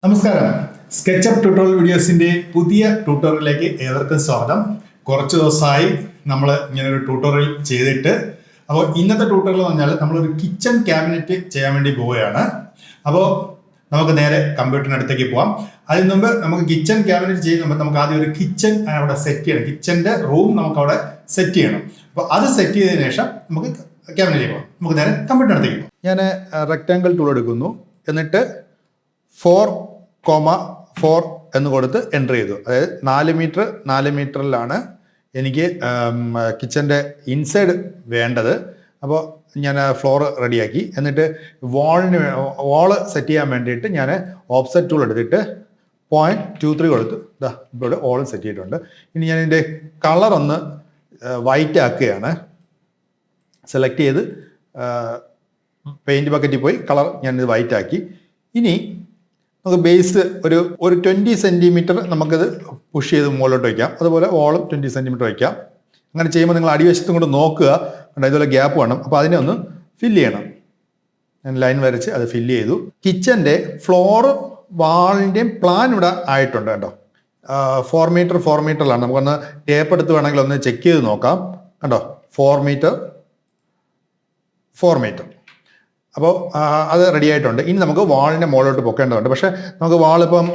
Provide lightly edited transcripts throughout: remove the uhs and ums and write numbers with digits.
നമസ്കാരം. SketchUp tutorial വീഡിയോസിന്റെ പുതിയ ട്യൂട്ടോറിയലിലേക്ക് ഏവർക്കും സ്വാഗതം. കുറച്ച് ദിവസമായി നമ്മൾ ഇങ്ങനെ ഒരു ട്യൂട്ടോറിയൽ ചെയ്തിട്ട്, അപ്പോൾ ഇന്നത്തെ ട്യൂട്ടോറിയൽ എന്ന് പറഞ്ഞാൽ നമ്മളൊരു കിച്ചൺ ക്യാബിനറ്റ് ചെയ്യാൻ വേണ്ടി പോവുകയാണ്. അപ്പോൾ നമുക്ക് നേരെ കമ്പ്യൂട്ടറിനടുത്തേക്ക് പോവാം. അതിന് മുമ്പ് നമുക്ക് കിച്ചൺ ക്യാബിനറ്റ് ചെയ്യുന്ന നമുക്ക് ആദ്യം ഒരു കിച്ചൺ അവിടെ സെറ്റ് ചെയ്യണം. കിച്ചൻ്റെ റൂം നമുക്ക് അവിടെ സെറ്റ് ചെയ്യണം. അപ്പോൾ അത് സെറ്റ് ചെയ്തതിനു ശേഷം നമുക്ക് ക്യാബിനറ്റിലേക്ക് പോകാം. നമുക്ക് നേരെ കമ്പ്യൂട്ടറിനടുത്തേക്ക് പോകാം. ഞാൻ റെക്ടാങ്കിൾ ടൂൾ എടുക്കുന്നു. എന്നിട്ട് 4,4 എന്ന് കൊടുത്ത് എൻ്റർ ചെയ്തു. അതായത് 4 മീറ്ററിലാണ് എനിക്ക് കിച്ചൻ്റെ ഇൻസൈഡ് വേണ്ടത്. അപ്പോൾ ഞാൻ ഫ്ലോർ റെഡിയാക്കി. എന്നിട്ട് വാള് സെറ്റ് ചെയ്യാൻ വേണ്ടിയിട്ട് ഞാൻ ഓഫ്സെറ്റ് ടൂൾ എടുത്തിട്ട് 0.23 കൊടുത്തു. ഇതാ ഇപ്പോൾ വാൾ സെറ്റ് ചെയ്തിട്ടുണ്ട്. ഇനി ഞാൻ ഇതിൻ്റെ കളർ ഒന്ന് വൈറ്റ് ആക്കുകയാണ്. സെലക്ട് ചെയ്ത് പെയിൻറ്റ് ബക്കറ്റിൽ പോയി കളർ ഞാനിത് വൈറ്റ് ആക്കി. ഇനി നമുക്ക് ബേസ് ഒരു 20 സെൻറ്റിമീറ്റർ നമുക്കിത് പുഷ് ചെയ്ത് മുകളിലോട്ട് വയ്ക്കാം. അതുപോലെ വോളും 20 സെൻറ്റിമീറ്റർ വയ്ക്കാം. അങ്ങനെ ചെയ്യുമ്പോൾ നിങ്ങൾ അടിവശത്തും കൊണ്ട് നോക്കുക. ഇതുപോലെ ഗ്യാപ്പ് വേണം. അപ്പോൾ അതിനെ ഒന്ന് ഫില്ല് ചെയ്യണം. ഞാൻ ലൈൻ വരച്ച് അത് ഫില്ല് ചെയ്തു. കിച്ചൻ്റെ ഫ്ലോറും വാളിൻ്റെയും പ്ലാൻ ഇവിടെ ആയിട്ടുണ്ട് കേട്ടോ. 4 മീറ്ററിലാണ്. നമുക്കൊന്ന് ടേപ്പ് എടുത്ത് വേണമെങ്കിൽ ഒന്ന് ചെക്ക് ചെയ്ത് നോക്കാം. കണ്ടോ, 4 മീറ്റർ. അപ്പോൾ അത് റെഡി ആയിട്ടുണ്ട്. ഇനി നമുക്ക് വാളിൻ്റെ മുകളിലോട്ട് പൊക്കേണ്ടതുണ്ട്. പക്ഷേ നമുക്ക് വാളിപ്പം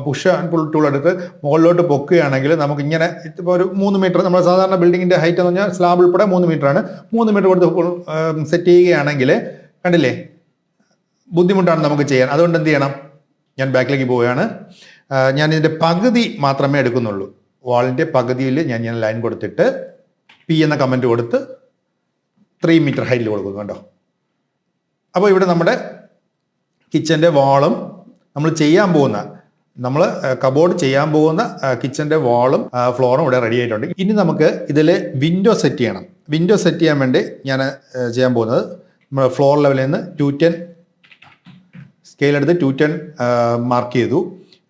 പുഷ് ആൻഡ് പുൾ ടൂൾ എടുത്ത് മുകളിലോട്ട് പൊക്കുകയാണെങ്കിൽ നമുക്ക് ഇങ്ങനെ ഇപ്പോൾ ഒരു 3 മീറ്റർ, നമ്മൾ സാധാരണ ബിൽഡിങ്ങിൻ്റെ ഹൈറ്റ് എന്ന് പറഞ്ഞാൽ സ്ലാബ് ഉൾപ്പെടെ 3 മീറ്ററാണ്. 3 മീറ്റർ കൊടുത്ത് സെറ്റ് ചെയ്യുകയാണെങ്കിൽ കണ്ടില്ലേ, ബുദ്ധിമുട്ടാണ് നമുക്ക് ചെയ്യാൻ. അതുകൊണ്ട് എന്ത് ചെയ്യണം, ഞാൻ ബാക്കിലേക്ക് പോവുകയാണ്. ഞാൻ ഇതിൻ്റെ പകുതി മാത്രമേ എടുക്കുന്നുള്ളൂ. വാളിൻ്റെ പകുതിയിൽ ഞാൻ ലൈൻ കൊടുത്തിട്ട് പി എന്ന കമൻറ്റ് കൊടുത്ത് 3 മീറ്റർ ഹൈറ്റിൽ കൊടുക്കുന്നു. കണ്ടോ. അപ്പോൾ ഇവിടെ നമ്മുടെ കിച്ചൻ്റെ വാളും നമ്മൾ കബോർഡ് ചെയ്യാൻ പോകുന്ന കിച്ചൻ്റെ വാളും ഫ്ലോറും ഇവിടെ റെഡി ആയിട്ടുണ്ട്. ഇനി നമുക്ക് ഇതിൽ വിൻഡോ സെറ്റ് ചെയ്യണം. വിൻഡോ സെറ്റ് ചെയ്യാൻ വേണ്ടി ഞാൻ ചെയ്യാൻ പോകുന്നത്, നമ്മൾ ഫ്ലോർ ലെവലിൽ നിന്ന് 210 സ്കെയിൽ എടുത്ത് 210 മാർക്ക് ചെയ്തു.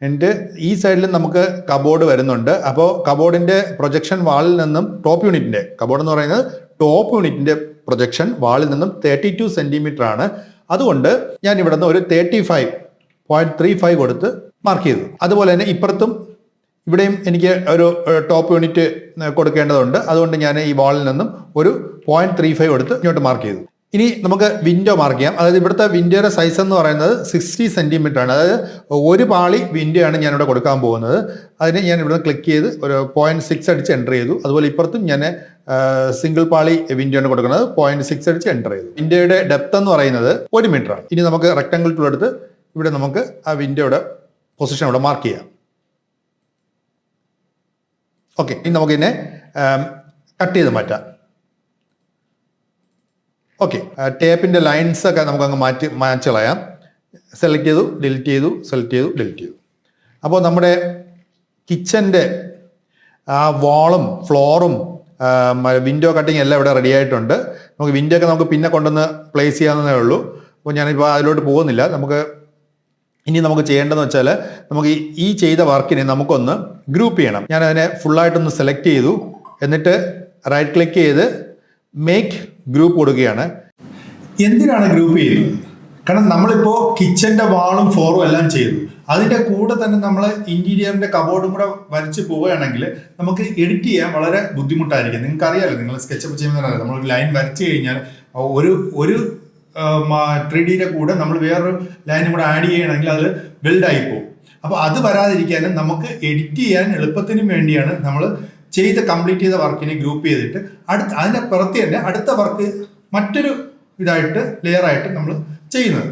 എന്നിട്ട് ഈ സൈഡിൽ നമുക്ക് കബോർഡ് വരുന്നുണ്ട്. അപ്പോൾ കബോർഡിൻ്റെ പ്രൊജക്ഷൻ വാളിൽ നിന്നും കബോർഡ് എന്ന് പറയുന്നത് ടോപ്പ് യൂണിറ്റിൻ്റെ പ്രൊജക്ഷൻ വാളിൽ നിന്നും 32 സെൻറ്റിമീറ്റർ ആണ്. അതുകൊണ്ട് ഞാൻ ഇവിടെ നിന്ന് ഒരു 35.35 കൊടുത്ത് മാർക്ക് ചെയ്തു. അതുപോലെ തന്നെ ഇപ്പുറത്തും ഇവിടെയും എനിക്ക് ഒരു ടോപ്പ് യൂണിറ്റ് കൊടുക്കേണ്ടതുണ്ട്. അതുകൊണ്ട് ഞാൻ ഈ വാളിൽ നിന്നും ഒരു 0.35 കൊടുത്ത് ഇങ്ങോട്ട് മാർക്ക് ചെയ്തു. ഇനി നമുക്ക് വിൻഡോ മാർക്ക് ചെയ്യാം. അതായത് ഇവിടുത്തെ വിൻഡോയുടെ സൈസ് എന്ന് പറയുന്നത് 60 സെൻറ്റിമീറ്റർ ആണ്. അതായത് ഒരു പാളി വിൻഡോ ആണ് ഞാനിവിടെ കൊടുക്കാൻ പോകുന്നത്. അതിന് ഞാൻ ഇവിടെ ക്ലിക്ക് ചെയ്ത് ഒരു 0.6 അടിച്ച് എൻ്റർ ചെയ്തു. അതുപോലെ ഇപ്പുറത്തും ഞാൻ സിംഗിൾ പാളി വിൻഡോ ആണ് കൊടുക്കുന്നത്. 0.6 അടിച്ച് എൻ്റർ ചെയ്തു. വിൻഡോയുടെ ഡെപ്ത് എന്ന് പറയുന്നത് 1 മീറ്റർ ആണ്. ഇനി നമുക്ക് റെക്ടാങ്കിൾ ടൂൾ എടുത്ത് ഇവിടെ നമുക്ക് ആ വിൻഡോയുടെ പൊസിഷൻ ഇവിടെ മാർക്ക് ചെയ്യാം. ഓക്കെ, ഇനി നമുക്കിതിനെ കട്ട് ചെയ്ത് മാറ്റാം. ഓക്കെ, ടേപ്പിൻ്റെ ലൈൻസ് ഒക്കെ നമുക്കങ്ങ് മാച്ച് കളയാം. സെലക്ട് ചെയ്തു, ഡിലീറ്റ് ചെയ്തു. അപ്പോൾ നമ്മുടെ കിച്ചൻ്റെ ആ വാളും ഫ്ലോറും വിൻഡോ കട്ടിങ് എല്ലാം ഇവിടെ റെഡി ആയിട്ടുണ്ട്. നമുക്ക് വിൻഡോ ഒക്കെ നമുക്ക് പിന്നെ കൊണ്ടുവന്ന് പ്ലേസ് ചെയ്യാവുന്നതേ ഉള്ളൂ. അപ്പോൾ ഞാനിപ്പോൾ അതിലോട്ട് പോകുന്നില്ല. ഇനി നമുക്ക് ചെയ്യേണ്ടതെന്ന് വെച്ചാൽ, നമുക്ക് ഈ ചെയ്ത വർക്കിനെ നമുക്കൊന്ന് ഗ്രൂപ്പ് ചെയ്യണം. ഞാൻ അതിനെ ഫുള്ളായിട്ടൊന്ന് സെലക്ട് ചെയ്തു. എന്നിട്ട് റൈറ്റ് ക്ലിക്ക് ചെയ്ത് മേക്ക് ഗ്രൂപ്പ് കൊടുക്കുകയാണ്. എന്തിനാണ് ഗ്രൂപ്പ് ചെയ്യുന്നത്? കാരണം നമ്മളിപ്പോൾ കിച്ചൻ്റെ വാളും ഫ്ലോറും എല്ലാം ചെയ്തു. അതിൻ്റെ കൂടെ തന്നെ നമ്മൾ ഇൻറ്റീരിയറിൻ്റെ കബോർഡും കൂടെ വരച്ച് പോവുകയാണെങ്കിൽ നമുക്ക് എഡിറ്റ് ചെയ്യാൻ വളരെ ബുദ്ധിമുട്ടായിരിക്കും. നിങ്ങൾക്ക് അറിയാമല്ലോ, നിങ്ങൾ സ്കെച്ചപ്പ് ചെയ്യുന്നതല്ല, നമ്മളൊരു ലൈൻ വരച്ച് കഴിഞ്ഞാൽ ഒരു 3Dയുടെ കൂടെ നമ്മൾ വേറൊരു ലൈനും കൂടെ ആഡ് ചെയ്യണമെങ്കിൽ അത് ബിൽഡായി പോകും. അപ്പോൾ അത് വരാതിരിക്കാനും നമുക്ക് എഡിറ്റ് ചെയ്യാൻ എളുപ്പത്തിനും വേണ്ടിയാണ് നമ്മൾ കംപ്ലീറ്റ് ചെയ്ത വർക്കിനെ ഗ്രൂപ്പ് ചെയ്തിട്ട് അതിൻ്റെ പുറത്ത് തന്നെ അടുത്ത വർക്ക് മറ്റൊരു ലെയറായിട്ട് നമ്മൾ ചെയ്യുന്നത്.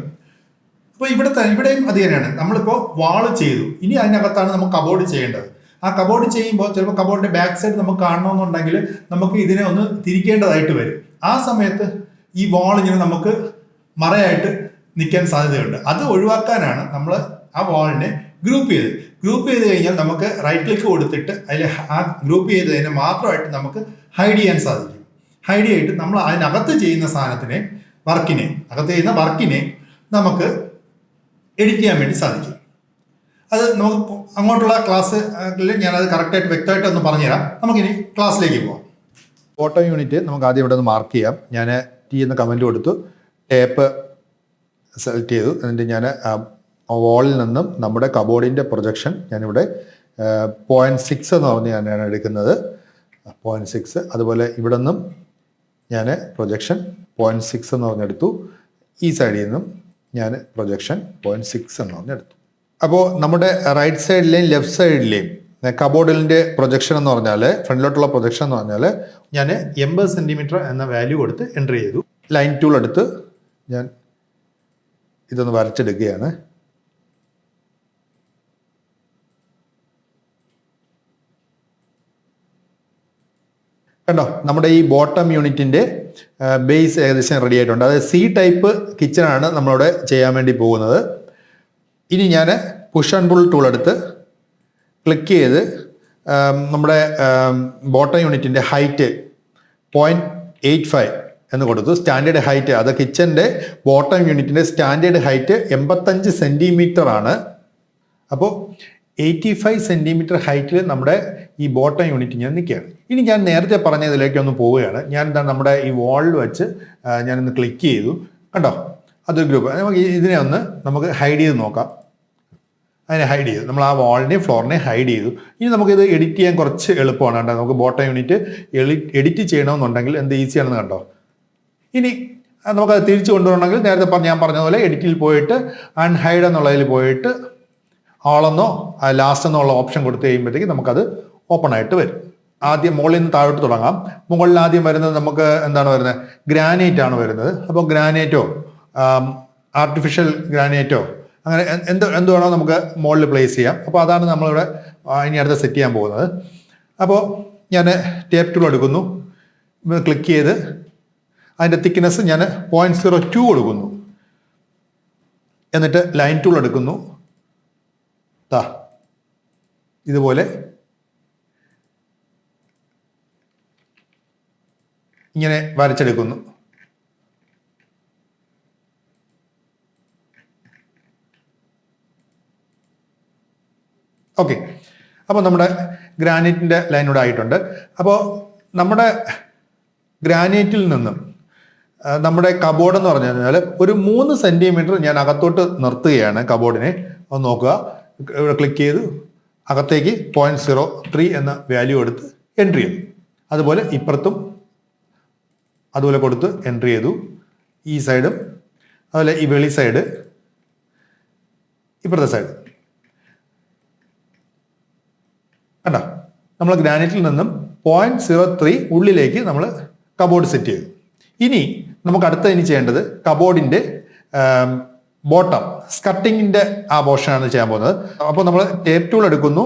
അപ്പോൾ ഇവിടെയും അത് തന്നെയാണ്. നമ്മളിപ്പോൾ വാള് ചെയ്തു. ഇനി അതിനകത്താണ് നമുക്ക് കബോർഡ് ചെയ്യേണ്ടത്. ആ കബോർഡ് ചെയ്യുമ്പോൾ ചിലപ്പോൾ കബോർഡിൻ്റെ ബാക്ക് സൈഡ് നമുക്ക് കാണണമെന്നുണ്ടെങ്കിൽ നമുക്ക് ഇതിനെ ഒന്ന് തിരിക്കേണ്ടതായിട്ട് വരും. ആ സമയത്ത് ഈ വാൾ ഇങ്ങനെ നമുക്ക് മറയായിട്ട് നിൽക്കാൻ സാധ്യതയുണ്ട്. അത് ഒഴിവാക്കാനാണ് നമ്മൾ ആ വാളിനെ ഗ്രൂപ്പ് ചെയ്ത് കഴിഞ്ഞാൽ നമുക്ക് റൈറ്റ് ക്ലിക്ക് കൊടുത്തിട്ട് അതിൽ ആ ഗ്രൂപ്പ് ചെയ്തതിനെ മാത്രമായിട്ട് നമുക്ക് ഹൈഡ് ചെയ്യാൻ സാധിക്കും. ഹൈഡ് ചെയ്തിട്ട് നമ്മൾ അതിനകത്ത് ചെയ്യുന്ന വർക്കിനെ നമുക്ക് എഡിറ്റ് ചെയ്യാൻ വേണ്ടി സാധിക്കും. അത് നമുക്ക് അങ്ങോട്ടുള്ള ക്ലാസ്സിൽ ഞാനത് കറക്റ്റായിട്ട് വ്യക്തമായിട്ട് ഒന്ന് പറഞ്ഞുതരാം. നമുക്കിനി ക്ലാസ്സിലേക്ക് പോകാം. ഫോട്ടോ യൂണിറ്റ് നമുക്ക് ആദ്യം ഇവിടെ നിന്ന് മാർക്ക് ചെയ്യാം. ഞാൻ ടി എന്ന കമൻറ്റ് കൊടുത്തു, ടേപ്പ് സെലക്ട് ചെയ്തു. എന്നിട്ട് ഞാൻ വാളിൽ നിന്നും നമ്മുടെ കബോർഡിൻ്റെ പ്രൊജക്ഷൻ ഞാനിവിടെ 0.6 എന്ന് പറഞ്ഞ് ഞാനാണ് എടുക്കുന്നത്. 0.6. അതുപോലെ ഇവിടെ നിന്നും ഞാൻ പ്രൊജക്ഷൻ 0.6 എന്ന് പറഞ്ഞെടുത്തു. ഈ സൈഡിൽ നിന്നും ഞാൻ പ്രൊജക്ഷൻ 0.6 എന്ന് പറഞ്ഞെടുത്തു. അപ്പോൾ നമ്മുടെ റൈറ്റ് സൈഡിലെയും ലെഫ്റ്റ് സൈഡിലെയും കബോർഡിൻ്റെ പ്രൊജക്ഷൻ എന്ന് പറഞ്ഞാൽ, ഫ്രണ്ടിലോട്ടുള്ള പ്രൊജക്ഷൻ എന്ന് പറഞ്ഞാൽ ഞാൻ 80 സെൻറ്റിമീറ്റർ എന്ന വാല്യൂ കൊടുത്ത് എൻ്റർ ചെയ്തു. ലൈൻ ടൂൾ എടുത്ത് ഞാൻ ഇതൊന്ന് വരച്ചെടുക്കുകയാണ്. കണ്ടോ, നമ്മുടെ ഈ ബോട്ടം യൂണിറ്റിൻ്റെ ബേസ് ഏകദേശം റെഡി ആയിട്ടുണ്ട്. അതായത് സി ടൈപ്പ് കിച്ചണാണ് നമ്മളിവിടെ ചെയ്യാൻ വേണ്ടി പോകുന്നത്. ഇനി ഞാൻ പുഷ് ആൻഡ് പുൾ ടൂൾ എടുത്ത് ക്ലിക്ക് ചെയ്ത് നമ്മുടെ ബോട്ടം യൂണിറ്റിൻ്റെ ഹൈറ്റ് 0.85 എന്ന് കൊടുത്തു. സ്റ്റാൻഡേർഡ് ഹൈറ്റ്, അത് കിച്ചൻ്റെ ബോട്ടം യൂണിറ്റിൻ്റെ സ്റ്റാൻഡേർഡ് ഹൈറ്റ് 85 സെൻറ്റിമീറ്റർ ആണ്. അപ്പോൾ 85 സെൻറ്റിമീറ്റർ ഹൈറ്റിൽ നമ്മുടെ ഈ ബോട്ടം യൂണിറ്റ് ഞാൻ നിൽക്കുകയാണ്. ഇനി ഞാൻ നേരത്തെ പറഞ്ഞതിലേക്ക് ഒന്ന് പോവുകയാണ്. ഞാൻ എന്താ നമ്മുടെ ഈ വാളിൽ വെച്ച് ഞാനൊന്ന് ക്ലിക്ക് ചെയ്തു. കണ്ടോ, അതൊരു ഗ്രൂപ്പ്. നമുക്ക് ഇതിനെ ഒന്ന് നമുക്ക് ഹൈഡ് ചെയ്ത് നോക്കാം. അതിനെ ഹൈഡ് ചെയ്തു. നമ്മൾ ആ വാളിനെയും ഫ്ലോറിനെയും ഹൈഡ് ചെയ്തു. ഇനി നമുക്കിത് എഡിറ്റ് ചെയ്യാൻ കുറച്ച് എളുപ്പമാണ്. കണ്ടോ, നമുക്ക് ബോട്ടം യൂണിറ്റ് എഡിറ്റ് ചെയ്യണമെന്നുണ്ടെങ്കിൽ എന്ത് ഈസിയാണെന്ന് കണ്ടോ. ഇനി നമുക്കത് തിരിച്ചു കൊണ്ടുവരണമെങ്കിൽ നേരത്തെ ഞാൻ പറഞ്ഞതുപോലെ എഡിറ്റിൽ പോയിട്ട് അൺഹൈഡ് എന്നുള്ളതിൽ പോയിട്ട് ആളെന്നോ ലാസ്റ്റ് എന്നുള്ള ഓപ്ഷൻ കൊടുത്തു കഴിയുമ്പോഴത്തേക്ക് നമുക്കത് ഓപ്പൺ ആയിട്ട് വരും. ആദ്യം മുകളിൽ നിന്ന് താഴോട്ട് തുടങ്ങാം. മുകളിൽ ആദ്യം വരുന്നത് നമുക്ക് എന്താണ് വരുന്നത്, ഗ്രാനൈറ്റ് ആണ് വരുന്നത്. അപ്പോൾ ഗ്രാനൈറ്റോ ആർട്ടിഫിഷ്യൽ ഗ്രാനൈറ്റോ അങ്ങനെ എന്ത് വേണോ നമുക്ക് മുകളിൽ പ്ലേസ് ചെയ്യാം. അപ്പോൾ അതാണ് നമ്മളിവിടെ ഇനി അടുത്ത് സെറ്റ് ചെയ്യാൻ പോകുന്നത്. അപ്പോൾ ഞാൻ ടേപ്പ് ടൂൾ എടുക്കുന്നു, ക്ലിക്ക് ചെയ്ത് അതിൻ്റെ തിക്നെസ് ഞാൻ 0.02 കൊടുക്കുന്നു. എന്നിട്ട് ലൈൻ ടൂൾ എടുക്കുന്നു. ഇതുപോലെ ഇങ്ങനെ വരച്ചെടുക്കുന്നു. ഓക്കെ, അപ്പോൾ നമ്മുടെ ഗ്രാനൈറ്റിൻ്റെ ലൈൻ ഇവിടെ ആയിട്ടുണ്ട്. അപ്പോൾ നമ്മുടെ ഗ്രാനൈറ്റിൽ നിന്നും നമ്മുടെ കബോർഡ് എന്ന് പറഞ്ഞു കഴിഞ്ഞാൽ ഒരു 3 സെൻറ്റിമീറ്റർ ഞാൻ അകത്തോട്ട് നിർത്തുകയാണ്. കബോർഡിനെ ഒന്ന് നോക്കുക. ഇവിടെ ക്ലിക്ക് ചെയ്തു അകത്തേക്ക് 0.03 എന്ന വാല്യൂ എടുത്ത് എൻട്രി ചെയ്തു. അതുപോലെ ഇപ്പുറത്തും അതുപോലെ കൊടുത്ത് എൻട്രി ചെയ്തു. ഈ സൈഡും അതുപോലെ ഈ വെളി സൈഡ്, ഇപ്പുറത്തെ സൈഡ്. കണ്ടോ, നമ്മൾ ഗ്രാനൈറ്റിൽ നിന്നും 0.03 ഉള്ളിലേക്ക് നമ്മൾ കബോർഡ് സെറ്റ് ചെയ്തു. ഇനി നമുക്ക് അടുത്ത ചെയ്യേണ്ടത് കബോർഡിൻ്റെ ബോട്ടം സ്കട്ടിങ്ങിൻ്റെ ആ പോർഷനാണ് ചെയ്യാൻ പോകുന്നത്. അപ്പോൾ നമ്മൾ ടേപ്പ് ടൂൾ എടുക്കുന്നു.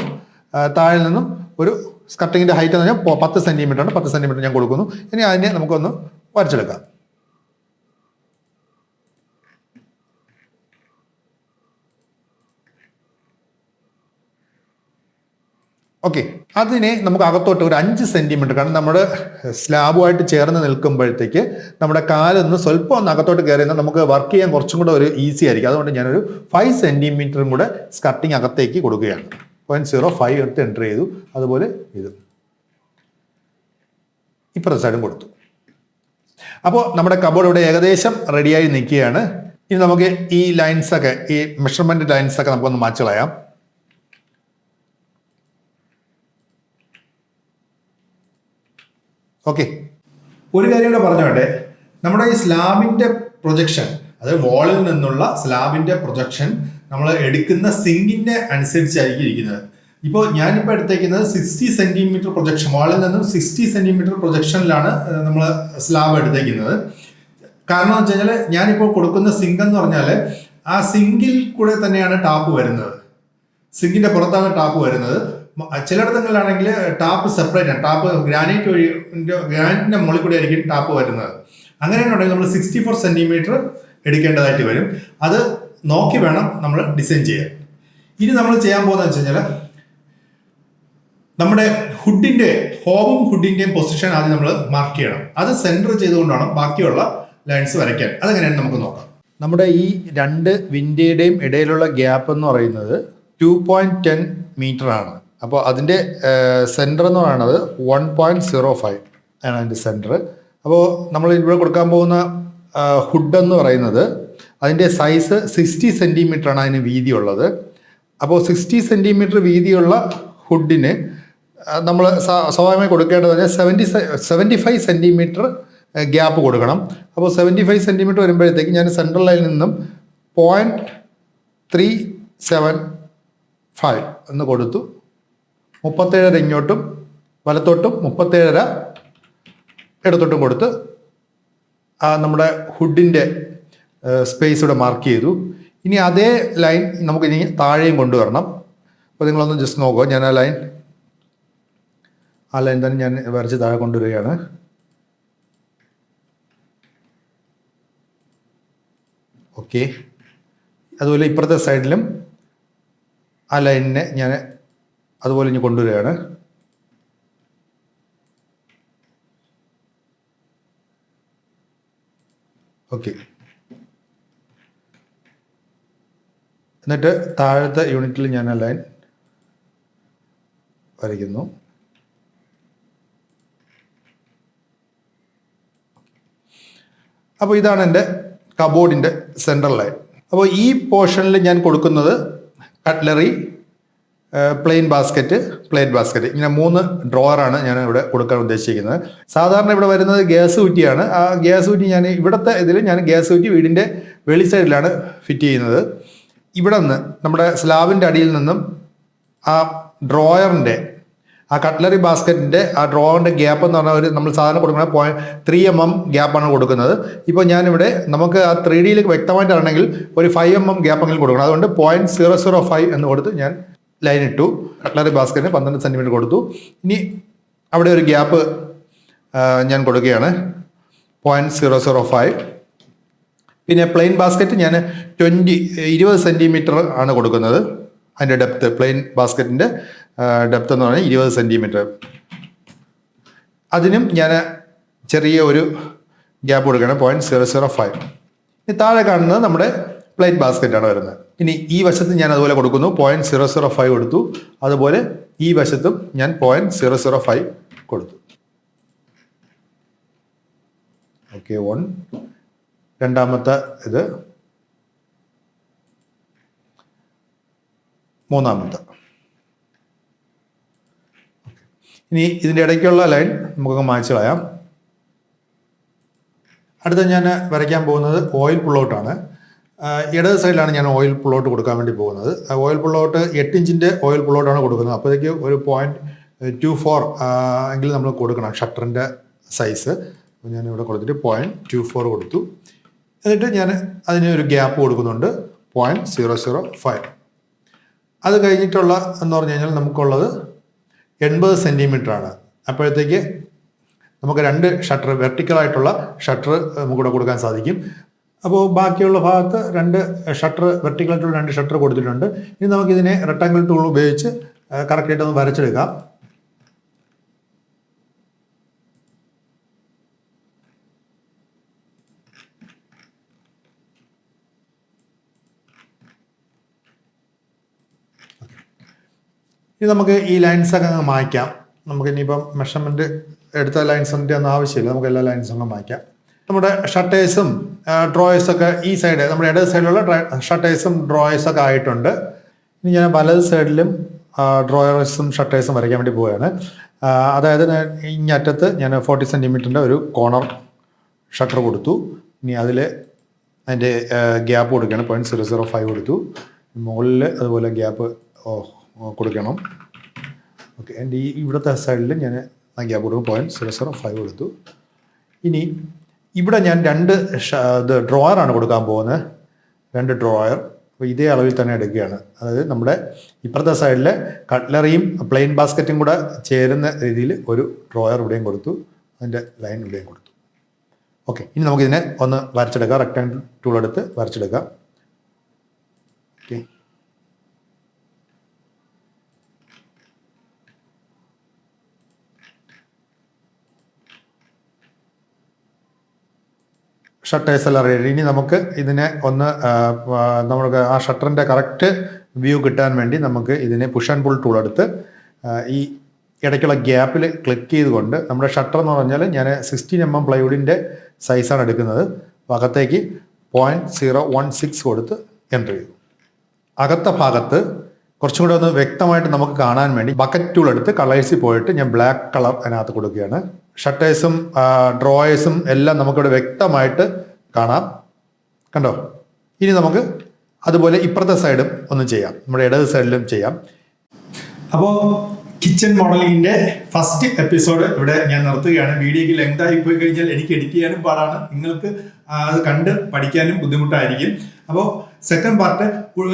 താഴെ നിന്നും ഒരു സ്കട്ടിങ്ങിൻ്റെ ഹൈറ്റ് എന്ന് പറഞ്ഞാൽ 10 സെൻറ്റിമീറ്റർ ആണ്. 10 സെൻറ്റിമീറ്റർ ഞാൻ കൊടുക്കുന്നു. ഇനി അതിനെ നമുക്കൊന്ന് വരച്ചെടുക്കാം. ഓക്കെ, അതിനെ നമുക്ക് അകത്തോട്ട് ഒരു 5 സെൻറ്റിമീറ്റർ, കാരണം നമ്മുടെ സ്ലാബുമായിട്ട് ചേർന്ന് നിൽക്കുമ്പോഴത്തേക്ക് നമ്മുടെ കാലൊന്ന് സ്വല്പം ഒന്ന് അകത്തോട്ട് കയറിയാൽ നമുക്ക് വർക്ക് ചെയ്യാൻ കുറച്ചും കൂടെ ഒരു ഈസി ആയിരിക്കും. അതുകൊണ്ട് ഞാനൊരു 5 സെൻറ്റിമീറ്ററും കൂടെ സ്കട്ടിങ് അകത്തേക്ക് കൊടുക്കുകയാണ്. 0.05 എടുത്ത് എൻ്റർ ചെയ്തു. അതുപോലെ ഇത് ഇപ്പുറത്തെ സൈഡും കൊടുത്തു. അപ്പോൾ നമ്മുടെ കബോർഡ് ഇവിടെ ഏകദേശം റെഡിയായി നിൽക്കുകയാണ്. ഇനി നമുക്ക് ഈ ലൈൻസൊക്കെ, ഈ മെഷർമെൻറ്റ് ലൈൻസൊക്കെ നമുക്കൊന്ന് മാച്ച് കളയാം. ഓക്കെ, ഒരു കാര്യം കൂടെ പറഞ്ഞോട്ടെ. നമ്മുടെ ഈ സ്ലാബിൻ്റെ പ്രൊജക്ഷൻ, അതായത് വാളിൽ നിന്നുള്ള സ്ലാബിൻ്റെ പ്രൊജക്ഷൻ നമ്മൾ എടുക്കുന്ന സിങ്കിൻ്റെ അനുസരിച്ചായിരിക്കും ഇരിക്കുന്നത്. ഇപ്പോൾ ഞാനിപ്പോൾ എടുത്തേക്കുന്നത് 60 സെൻറ്റിമീറ്റർ പ്രൊജക്ഷൻ, വാളിൽ നിന്നും 60 സെൻറ്റിമീറ്റർ പ്രൊജക്ഷനിലാണ് നമ്മൾ സ്ലാബ് എടുത്തേക്കുന്നത്. കാരണം എന്ന് വെച്ച് കഴിഞ്ഞാൽ ഞാനിപ്പോൾ കൊടുക്കുന്ന സിങ്ക് എന്ന് പറഞ്ഞാൽ ആ സിങ്കിൽ കൂടെ തന്നെയാണ് ടാപ്പ് വരുന്നത്. സിങ്കിൻ്റെ പുറത്താണ് ടാപ്പ് വരുന്നത്. ചിലയിടങ്ങളിലാണെങ്കിൽ ടാപ്പ് സെപ്പറേറ്റ് ആണ്. ടാപ്പ് ഗ്രാനൈറ്റിൻ്റെ മുകളിൽ കൂടി ആയിരിക്കും ടാപ്പ് വരുന്നത്. അങ്ങനെയാണെന്നുണ്ടെങ്കിൽ നമ്മൾ 64 സെൻറ്റിമീറ്റർ എടുക്കേണ്ടതായിട്ട് വരും. അത് നോക്കി വേണം നമ്മൾ ഡിസൈൻ ചെയ്യാൻ. ഇനി നമ്മൾ ചെയ്യാൻ പോകുന്നത് വെച്ച് കഴിഞ്ഞാൽ നമ്മുടെ ഹുഡിൻ്റെ ഹോബും ഹുഡിൻ്റെയും പൊസിഷൻ ആദ്യം നമ്മൾ മാർക്ക് ചെയ്യണം. അത് സെൻറ്റർ ചെയ്തുകൊണ്ടാണ് ബാക്കിയുള്ള ലൈൻസ് വരയ്ക്കാൻ. അതെങ്ങനെയാണ് നമുക്ക് നോക്കാം. നമ്മുടെ ഈ 2 വിൻഡോയുടെയും ഇടയിലുള്ള ഗ്യാപ്പ് എന്ന് പറയുന്നത് 2.10 മീറ്റർ ആണ്. അപ്പോൾ അതിൻ്റെ സെൻറ്റർ എന്ന് പറയുന്നത് 1.05 ആണ് അതിൻ്റെ സെൻറ്റർ. അപ്പോൾ നമ്മൾ ഇവിടെ കൊടുക്കാൻ പോകുന്ന ഹുഡ് എന്ന് പറയുന്നത് അതിൻ്റെ സൈസ് 60 സെൻറ്റിമീറ്ററാണ് അതിന് വീതിയുള്ളത്. അപ്പോൾ 60 സെൻറ്റിമീറ്റർ വീതിയുള്ള ഹുഡിന് നമ്മൾ സ്വാഭാവികമായി കൊടുക്കേണ്ടത് 75 സെൻറ്റിമീറ്റർ ഗ്യാപ്പ് കൊടുക്കണം. അപ്പോൾ 75 സെൻറ്റിമീറ്റർ വരുമ്പോഴത്തേക്ക് ഞാൻ സെൻട്രൽ ലൈനിൽ നിന്നും 0.375 എന്ന് കൊടുത്തു. 37 ഇങ്ങോട്ടും വലത്തോട്ടും 37 ഇടത്തോട്ടും കൊടുത്ത് നമ്മുടെ ഹുഡിൻ്റെ സ്പേസ് ഇവിടെ മാർക്ക് ചെയ്തു. ഇനി അതേ ലൈൻ നമുക്കിനി താഴെയും കൊണ്ടുവരണം. അപ്പോൾ നിങ്ങളൊന്ന് ജസ്റ്റ് നോക്കുക. ഞാൻ ആ ലൈൻ തന്നെ ഞാൻ വരച്ച് താഴെ കൊണ്ടുവരികയാണ്. ഓക്കെ. അതുപോലെ ഇപ്പുറത്തെ സൈഡിലും ആ ലൈനിനെ ഞാൻ അതുപോലെ ഇനി കൊണ്ടുവരികയാണ്. ഓക്കെ. എന്നിട്ട് താഴത്തെ യൂണിറ്റിൽ ഞാൻ ആ ലൈൻ വരയ്ക്കുന്നു. അപ്പോൾ ഇതാണ് എൻ്റെ കബോർഡിൻ്റെ സെൻട്രൽ ലൈൻ. അപ്പോൾ ഈ പോർഷനിൽ ഞാൻ കൊടുക്കുന്നത് cutlery, plain basket, plate basket, ഇങ്ങനെ 3 ഡ്രോവറാണ് ഞാൻ ഇവിടെ കൊടുക്കാൻ ഉദ്ദേശിക്കുന്നത്. സാധാരണ ഇവിടെ വരുന്നത് ഗ്യാസ് കുറ്റിയാണ്. ആ ഗ്യാസ് കുറ്റി ഞാൻ ഇവിടുത്തെ ഇതിൽ ഞാൻ ഗ്യാസ് കുറ്റി വീടിൻ്റെ വെളി സൈഡിലാണ് ഫിറ്റ് ചെയ്യുന്നത്. ഇവിടെ നിന്ന് നമ്മുടെ സ്ലാബിൻ്റെ അടിയിൽ നിന്നും ആ ഡ്രോയറിൻ്റെ ആ കട്ട്ലറി ബാസ്ക്കറ്റിൻ്റെ ആ ഡ്രോവറിൻ്റെ ഗ്യാപ്പ് എന്ന് പറഞ്ഞാൽ നമ്മൾ സാധാരണ കൊടുക്കുന്നത് 0.3 mm ഗ്യാപ്പാണ് കൊടുക്കുന്നത്. ഇപ്പോൾ ഞാനിവിടെ നമുക്ക് ആ 3D വ്യക്തമായിട്ട് അറിയണമെങ്കിൽ ഒരു 5 mm ഗ്യാപ്പെങ്കിലും കൊടുക്കണം. അതുകൊണ്ട് 0.005 എന്ന് കൊടുത്ത് ഞാൻ ലൈൻ ഇട്ടു. കട്ട്ലറി ബാസ്ക്കറ്റിന് 12 സെൻറ്റിമീറ്റർ കൊടുത്തു. ഇനി അവിടെ ഒരു ഗ്യാപ്പ് ഞാൻ കൊടുക്കുകയാണ് 0.005. പിന്നെ പ്ലെയിൻ ബാസ്ക്കറ്റ് ഞാൻ 20 സെൻറ്റിമീറ്റർ ആണ് കൊടുക്കുന്നത്. അതിൻ്റെ ഡെപ്ത്ത്, പ്ലെയിൻ ബാസ്ക്കറ്റിൻ്റെ ഡെപ്ത്ത് എന്ന് പറഞ്ഞാൽ 20 സെൻറ്റിമീറ്റർ. അതിനും ഞാൻ ചെറിയ ഒരു ഗ്യാപ്പ് കൊടുക്കുകയാണ് 0.005. ഇനി താഴെ കാണുന്നത് നമ്മുടെ പ്ലേറ്റ് ബാസ്ക്കറ്റാണ് വരുന്നത്. ഇനി ഈ വശത്ത് ഞാൻ അതുപോലെ കൊടുക്കുന്നു, 0.005 കൊടുത്തു. അതുപോലെ ഈ വശത്തും ഞാൻ 0.005 കൊടുത്തു. ഓക്കെ. 1. രണ്ടാമത്തെ ഇത്, മൂന്നാമത്തെ. ഇനി ഇതിൻ്റെ ഇടയ്ക്കുള്ള ലൈൻ നമുക്കൊക്കെ മായ്ച്ച് കളയാം. അടുത്ത ഞാൻ വരയ്ക്കാൻ പോകുന്നത് ഓയിൽ പുള്ളൗട്ടാണ്. ഇടത് സൈഡിലാണ് ഞാൻ ഓയിൽ പുള്ളൗട്ട് കൊടുക്കാൻ വേണ്ടി പോകുന്നത്. ഓയിൽ പുള്ളൗട്ട് 8 ഇഞ്ചിൻ്റെ ഓയിൽ പുള്ളൗട്ടാണ് കൊടുക്കുന്നത്. അപ്പോഴേക്ക് ഒരു 0.24 എങ്കിലും നമ്മൾ കൊടുക്കണം ഷട്ടറിൻ്റെ സൈസ്. അപ്പോൾ ഞാൻ ഇവിടെ കൊടുത്തിട്ട് 0.24 കൊടുത്തു. എന്നിട്ട് ഞാൻ അതിന് ഒരു ഗ്യാപ്പ് കൊടുക്കുന്നുണ്ട് 0.005. അത് കഴിഞ്ഞിട്ടുള്ള എന്ന് പറഞ്ഞു കഴിഞ്ഞാൽ നമുക്കുള്ളത് 80 സെൻറ്റിമീറ്റർ ആണ്. അപ്പോഴത്തേക്ക് നമുക്ക് 2 ഷട്ടർ, വെർട്ടിക്കലായിട്ടുള്ള ഷട്ടർ നമുക്കിവിടെ കൊടുക്കാൻ സാധിക്കും. അപ്പോൾ ബാക്കിയുള്ള ഭാഗത്ത് 2 ഷട്ടർ, വെർട്ടിക്കലായിട്ടുള്ള 2 ഷട്ടർ കൊടുത്തിട്ടുണ്ട്. ഇനി നമുക്കിതിനെ റെക്ടാങ്കിൾ ടൂൾ ഉപയോഗിച്ച് കറക്റ്റായിട്ടൊന്ന് വരച്ചെടുക്കാം. ഇനി നമുക്ക് ഈ ലൈൻസൊക്കെ അങ്ങ് മായ്ക്കാം. നമുക്ക് ഇനിയിപ്പം മെഷർമെൻറ്റ് എടുത്ത ലൈൻസിൻ്റെ ഒന്നും ആവശ്യമില്ല. നമുക്ക് എല്ലാ ലൈൻസും അങ്ങ് മായ്ക്കാം. നമ്മുടെ ഷട്ടേഴ്സും ഡ്രോയേഴ്സൊക്കെ ഈ സൈഡ്, നമ്മുടെ ഇടത് സൈഡിലുള്ള ഷട്ടേഴ്സും ഡ്രോയേഴ്സൊക്കെ ആയിട്ടുണ്ട്. ഇനി ഞാൻ വലത് സൈഡിലും ഡ്രോയേഴ്സും ഷട്ടേഴ്സും വരയ്ക്കാൻ വേണ്ടി പോവുകയാണ്. അതായത് ഇങ്ങറ്റത്ത് ഞാൻ 40 സെൻറ്റിമീറ്ററിൻ്റെ ഒരു കോർണർ ഷട്ടർ കൊടുത്തു. ഇനി അതിൽ അതിൻ്റെ ഗ്യാപ്പ് കൊടുക്കുകയാണ് 0.005 കൊടുത്തു. മുകളിൽ അതുപോലെ ഗ്യാപ്പ് കൊടുക്കണം. ഓക്കെ. എൻ്റെ ഇവിടുത്തെ സൈഡിൽ ഞാൻ ആ ഗ്യാപ്പ് കൊടുക്കും 0.005 കൊടുത്തു. ഇനി ഇവിടെ ഞാൻ 2 ഡ്രോയറാണ് കൊടുക്കാൻ പോകുന്നത്. 2 ഡ്രോയർ. അപ്പോൾ ഇതേ അളവിൽ തന്നെ എടുക്കുകയാണ്. അതായത് നമ്മുടെ ഇപ്പുറത്തെ സൈഡിലെ കട്ട്ലറിയും പ്ലെയിൻ ബാസ്ക്കറ്റും കൂടെ ചേരുന്ന രീതിയിൽ ഒരു ഡ്രോയർ ഇവിടെയും കൊടുത്തു. അതിൻ്റെ ലൈൻ ഇവിടെയും കൊടുത്തു. ഓക്കെ. ഇനി നമുക്കിതിനെ ഒന്ന് വരച്ചെടുക്കാം. റെക്ടാങ്കിൾ ടൂൾ എടുത്ത് വരച്ചെടുക്കാം. ഓക്കെ. ഷട്ടേഴ്സ് എല്ലാം റെഡി. ഇനി നമുക്ക് ഇതിനെ ഒന്ന് നമുക്ക് ആ ഷട്ടറിൻ്റെ കറക്റ്റ് വ്യൂ കിട്ടാൻ വേണ്ടി നമുക്ക് ഇതിനെ പുഷ് ആൻഡ് പുൾ ടൂൾ എടുത്ത് ഈ ഇടയ്ക്കുള്ള ഗ്യാപ്പിൽ ക്ലിക്ക് ചെയ്തുകൊണ്ട്, നമ്മുടെ ഷട്ടർ എന്ന് പറഞ്ഞാൽ ഞാൻ 16 mm പ്ലൈവുഡിൻ്റെ സൈസാണ് എടുക്കുന്നത്. അകത്തേക്ക് 0.016 കൊടുത്ത് എൻ്റർ ചെയ്തു. അകത്ത ഭാഗത്ത് കുറച്ചും കൂടെ ഒന്ന് വ്യക്തമായിട്ട് നമുക്ക് കാണാൻ വേണ്ടി ബക്കറ്റ് ടൂൾ എടുത്ത് കളേഴ്സിൽ പോയിട്ട് ഞാൻ ബ്ലാക്ക് കളർ അതിനകത്ത് കൊടുക്കുകയാണ്. ഷട്ടേഴ്സും ഡ്രോയേഴ്സും എല്ലാം നമുക്കിവിടെ വ്യക്തമായിട്ട് കാണാം. കണ്ടോ? ഇനി നമുക്ക് അതുപോലെ ഇപ്പുറത്തെ സൈഡും ഒന്ന് ചെയ്യാം, നമ്മുടെ ഇടത് സൈഡിലും ചെയ്യാം. അപ്പോൾ കിച്ചൺ മോഡലിങ്ങിൻ്റെ ഫസ്റ്റ് എപ്പിസോഡ് ഇവിടെ ഞാൻ നിർത്തുകയാണ്. വീഡിയോയ്ക്ക് ലെങ്ത് ആയി പോയി കഴിഞ്ഞാൽ എനിക്ക് എഡിറ്റ് ചെയ്യാനും പാടാണ്, നിങ്ങൾക്ക് അത് കണ്ട് പഠിക്കാനും ബുദ്ധിമുട്ടായിരിക്കും. അപ്പോൾ സെക്കൻഡ് പാർട്ട്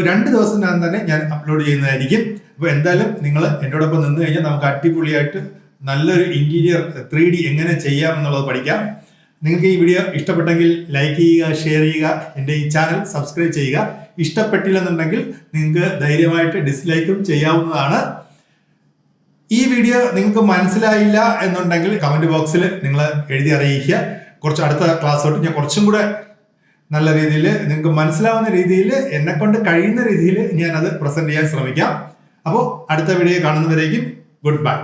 2 ദിവസത്തിനകം തന്നെ ഞാൻ അപ്ലോഡ് ചെയ്യുന്നതായിരിക്കും. അപ്പോൾ എന്തായാലും നിങ്ങൾ എന്നോടൊപ്പം നിന്ന് കഴിഞ്ഞാൽ നമുക്ക് അടിപൊളിയായിട്ട് നല്ലൊരു ഇൻറ്റീരിയർ 3D എങ്ങനെ ചെയ്യാം എന്നുള്ളത് പഠിക്കാം. നിങ്ങൾക്ക് ഈ വീഡിയോ ഇഷ്ടപ്പെട്ടെങ്കിൽ ലൈക്ക് ചെയ്യുക, ഷെയർ ചെയ്യുക, എൻ്റെ ഈ ചാനൽ സബ്സ്ക്രൈബ് ചെയ്യുക. ഇഷ്ടപ്പെട്ടില്ലെന്നുണ്ടെങ്കിൽ നിങ്ങൾക്ക് ധൈര്യമായിട്ട് ഡിസ്ലൈക്കും ചെയ്യാവുന്നതാണ്. ഈ വീഡിയോ നിങ്ങൾക്ക് മനസ്സിലായില്ല എന്നുണ്ടെങ്കിൽ കമൻറ്റ് ബോക്സിൽ നിങ്ങൾ എഴുതി അറിയിക്കുക. കുറച്ച് അടുത്ത ക്ലാസ് തൊട്ട് ഞാൻ കുറച്ചും കൂടെ നല്ല രീതിയിൽ നിങ്ങൾക്ക് മനസ്സിലാവുന്ന രീതിയിൽ എന്നെക്കൊണ്ട് കഴിയുന്ന രീതിയിൽ ഞാനത് പ്രസൻറ്റ് ചെയ്യാൻ ശ്രമിക്കാം. അപ്പോൾ അടുത്ത വീഡിയോ കാണുന്നവരേക്കും ഗുഡ് ബൈ.